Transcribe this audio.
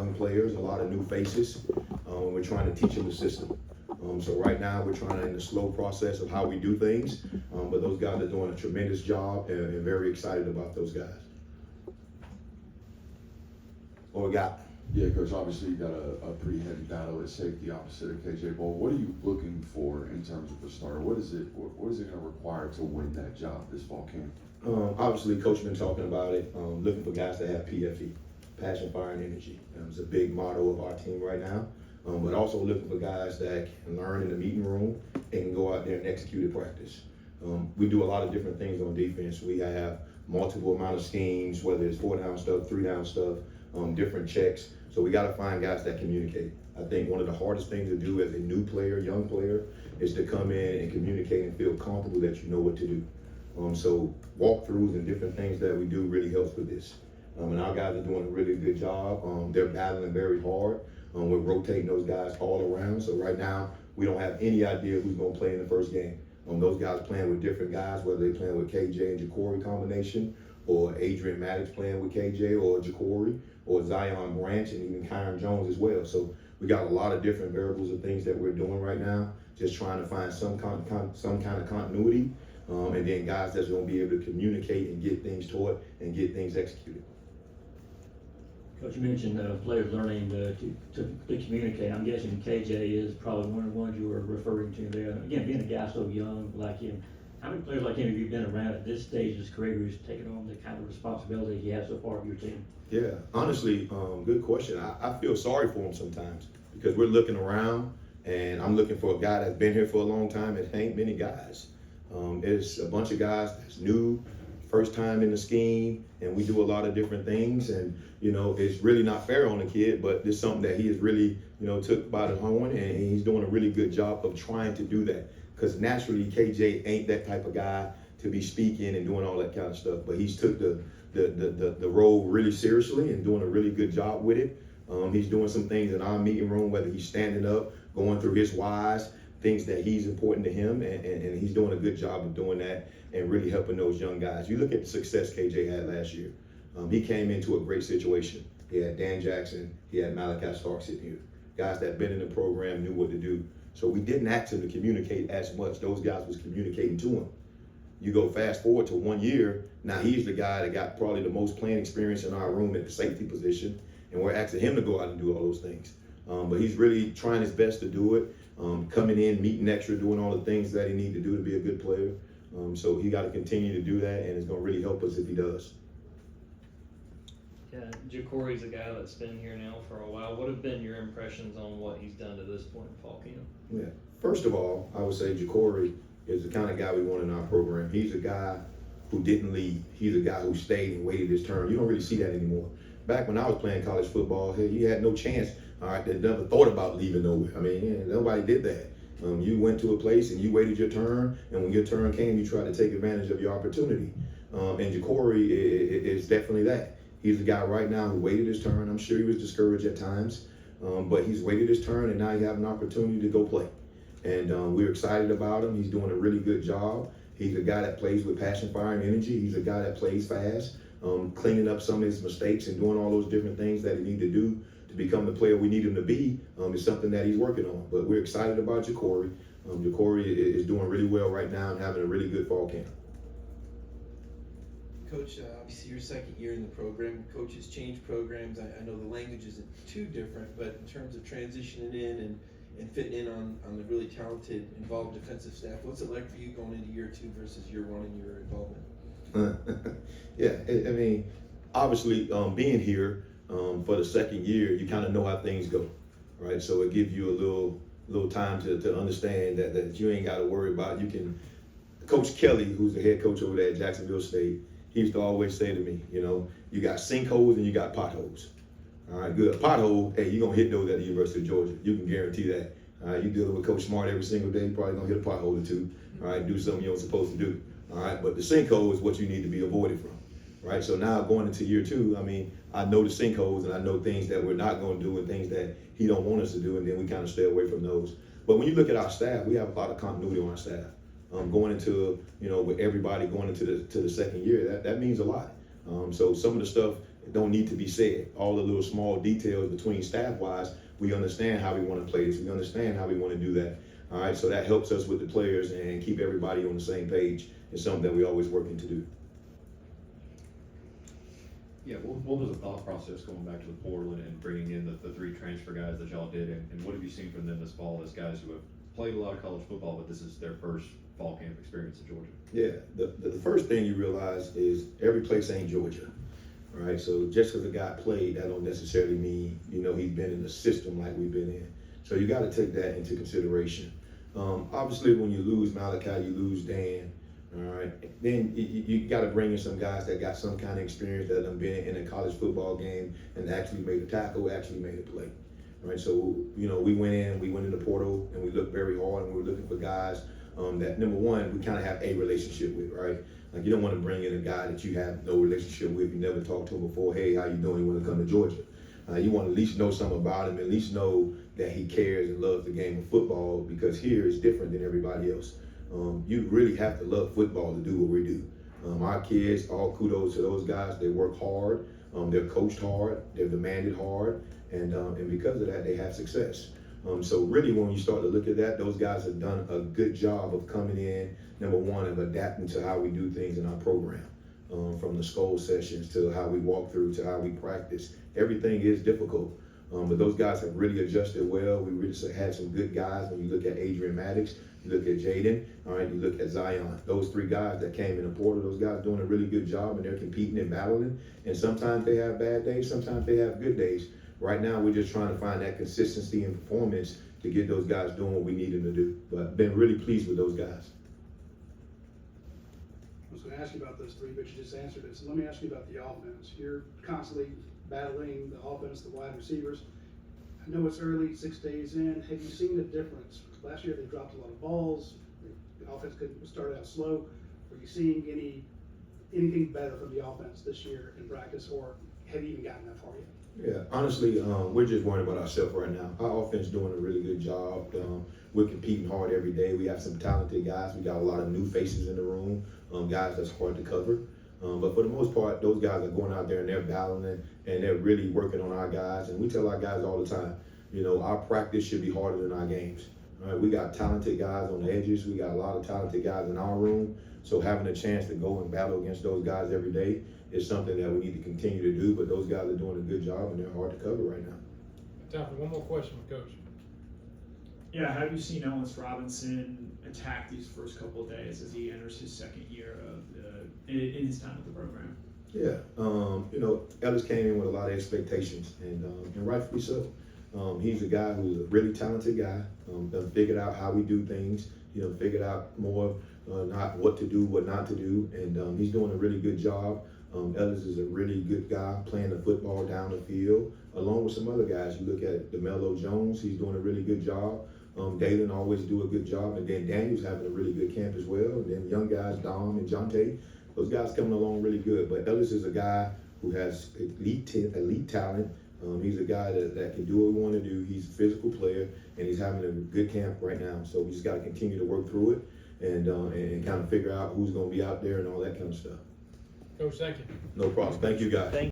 young players, a lot of new faces. We're trying to teach them the system. So right now we're trying to in the slow process of how we do things, but those guys are doing a tremendous job and very excited about those guys. What we got? Yeah, Coach, obviously you got a pretty heavy battle at safety opposite of KJ Bowl. What are you looking for in terms of a starter? What is it going to require to win that job this fall camp? Obviously, Coach been talking about it, looking for guys that have PFE, passion, fire, and energy. It's a big motto of our team right now, but also looking for guys that can learn in the meeting room and can go out there and execute at practice. We do a lot of different things on defense. We have multiple amount of schemes, whether it's 4-down stuff, 3-down stuff, different checks. So we got to find guys that communicate. I think one of the hardest things to do as a new player, young player, is to come in and communicate and feel comfortable that you know what to do. So walkthroughs and different things that we do really helps with this. And our guys are doing a really good job. They're battling very hard. We're rotating those guys all around. So right now, we don't have any idea who's going to play in the first game. Those guys playing with different guys, whether they're playing with KJ and Jakori combination, or Adrian Maddox playing with KJ or Jakori, or Zion Branch, and even Kyron Jones as well. So we got a lot of different variables of things that we're doing right now, just trying to find some kind of continuity, and then guys that's going to be able to communicate and get things taught and get things executed. Coach, you mentioned players learning to communicate. I'm guessing KJ is probably one of the ones you were referring to there. Again, being a guy so young like him, how many players like him have you been around at this stage of his career who's taken on the kind of responsibility he has so far of your team? Yeah, honestly, good question. I feel sorry for him sometimes because we're looking around and I'm looking for a guy that's been here for a long time. It ain't many guys. It's a bunch of guys that's new, first time in the scheme, and we do a lot of different things. And, you know, it's really not fair on the kid, but it's something that he has really, you know, took by the horn, and he's doing a really good job of trying to do that. Because naturally, KJ ain't that type of guy to be speaking and doing all that kind of stuff. But he's took the role really seriously and doing a really good job with it. He's doing some things in our meeting room, whether he's standing up, going through his whys, things that he's important to him, and he's doing a good job of doing that and really helping those young guys. You look at the success KJ had last year. He came into a great situation. He had Dan Jackson, he had Malachi Stark sitting here. Guys that been in the program knew what to do. So we didn't ask him to communicate as much. Those guys was communicating to him. You go fast forward to 1 year, now he's the guy that got probably the most playing experience in our room at the safety position, and we're asking him to go out and do all those things. But he's really trying his best to do it, coming in, meeting extra, doing all the things that he needs to do to be a good player. So he got to continue to do that, and it's going to really help us if he does. Yeah, Jakori's a guy that's been here now for a while. What have been your impressions on what he's done to this point in fall camp? Yeah. First of all, I would say Jakori is the kind of guy we want in our program. He's a guy who didn't leave. He's a guy who stayed and waited his turn. You don't really see that anymore. Back when I was playing college football, hey, you had no chance. All right, they never thought about leaving nowhere. I mean, yeah, nobody did that. You went to a place and you waited your turn, and when your turn came, you tried to take advantage of your opportunity. And Jakori is definitely that. He's the guy right now who waited his turn. I'm sure he was discouraged at times, but he's waited his turn, and now he has an opportunity to go play. And we're excited about him. He's doing a really good job. He's a guy that plays with passion, fire, and energy. He's a guy that plays fast, cleaning up some of his mistakes and doing all those different things that he needs to do to become the player we need him to be. Is something that he's working on. But we're excited about Jakori. Jakori is doing really well right now and having a really good fall camp. Coach, obviously your second year in the program, coaches change programs. I know the language isn't too different, but in terms of transitioning in and fitting in on the really talented, involved defensive staff, what's it like for you going into year 2 versus year 1 in your involvement? Yeah, I mean, obviously being here for the second year, you kind of know how things go, right? So it gives you a little time to understand that you ain't got to worry about. You can. Coach Kelly, who's the head coach over there at Jacksonville State, he used to always say to me, you know, you got sinkholes and you got potholes. All right, good. A pothole, hey, you're going to hit those at the University of Georgia. You can guarantee that. All right, you dealing with Coach Smart every single day, you're probably going to hit a pothole or two. All right, do something you're supposed to do. All right, but the sinkhole is what you need to be avoided from. Right, so now going into year 2, I mean, I know the sinkholes and I know things that we're not going to do and things that he don't want us to do, and then we kind of stay away from those. But when you look at our staff, we have a lot of continuity on our staff. Going into, you know, with everybody going into the second year, that means a lot. So some of the stuff don't need to be said. All the little small details between staff-wise, we understand how we want to play this. We understand how we want to do that. All right, so that helps us with the players and keep everybody on the same page. It's something that we're always working to do. Yeah, what was the thought process going back to the portal and bringing in the three transfer guys that y'all did, and what have you seen from them this fall as guys who have played a lot of college football, but this is their first fall camp experience in Georgia? Yeah, the first thing you realize is every place ain't Georgia, right? So just because a guy played, that don't necessarily mean, you know, he's been in the system like we've been in. So you got to take that into consideration. Obviously, when you lose Malachi, you lose Dan. All right, then you got to bring in some guys that got some kind of experience, that have been in a college football game and actually made a tackle, actually made a play. All right, so, you know, we went in the portal and we looked very hard, and we were looking for guys that, number one, we kind of have a relationship with, right? Like, you don't want to bring in a guy that you have no relationship with, you never talked to him before. Hey, how you doing? You want to come to Georgia? You want to at least know something about him, at least know that he cares and loves the game of football, because here is different than everybody else. You really have to love football to do what we do. Our kids, all kudos to those guys. They work hard, they're coached hard, they're demanded hard, and because of that, they have success. So really, when you start to look at that, those guys have done a good job of coming in, number one, of adapting to how we do things in our program. From the school sessions to how we walk through to how we practice. Everything is difficult, but those guys have really adjusted well. We really had some good guys. When you look at Adrian Maddox, you look at Jaden, all right, you look at Zion. Those three guys that came in the portal, those guys doing a really good job, and they're competing and battling. And sometimes they have bad days, sometimes they have good days. Right now, we're just trying to find that consistency in performance to get those guys doing what we need them to do. But been really pleased with those guys. I was going to ask you about those three, but you just answered it. So let me ask you about the offense. You're constantly battling the offense, the wide receivers. I know it's early, 6 days in. Have you seen the difference? Last year they dropped a lot of balls. The offense started out slow. Are you seeing anything better from the offense this year in practice, or have you even gotten that far yet? Yeah, honestly, we're just worrying about ourselves right now. Our offense doing a really good job. We're competing hard every day. We have some talented guys. We got a lot of new faces in the room, guys that's hard to cover. But for the most part, those guys are going out there and they're battling and they're really working on our guys. And we tell our guys all the time, you know, our practice should be harder than our games. All right, we got talented guys on the edges. We got a lot of talented guys in our room. So having a chance to go and battle against those guys every day is something that we need to continue to do. But those guys are doing a good job and they're hard to cover right now. Time for one more question with Coach. Yeah, how have you seen Ellis Robinson attack these first couple of days as he enters his second year of in his time with the program? Yeah, you know, Ellis came in with a lot of expectations, and rightfully so. He's a guy who's a really talented guy. Done figured out how we do things. You know, figured out more not what to do, what not to do, and he's doing a really good job. Ellis is a really good guy playing the football down the field, along with some other guys. You look at DeMelo Jones; he's doing a really good job. Dalen always do a good job, and then Daniel's having a really good camp as well. And then young guys, Dom and Jonte, those guys coming along really good. But Ellis is a guy who has elite talent. He's a guy that can do what we want to do. He's a physical player, and he's having a good camp right now. So we just got to continue to work through it and kind of figure out who's going to be out there and all that kind of stuff. Coach, thank you. No problem. Thank you, guys.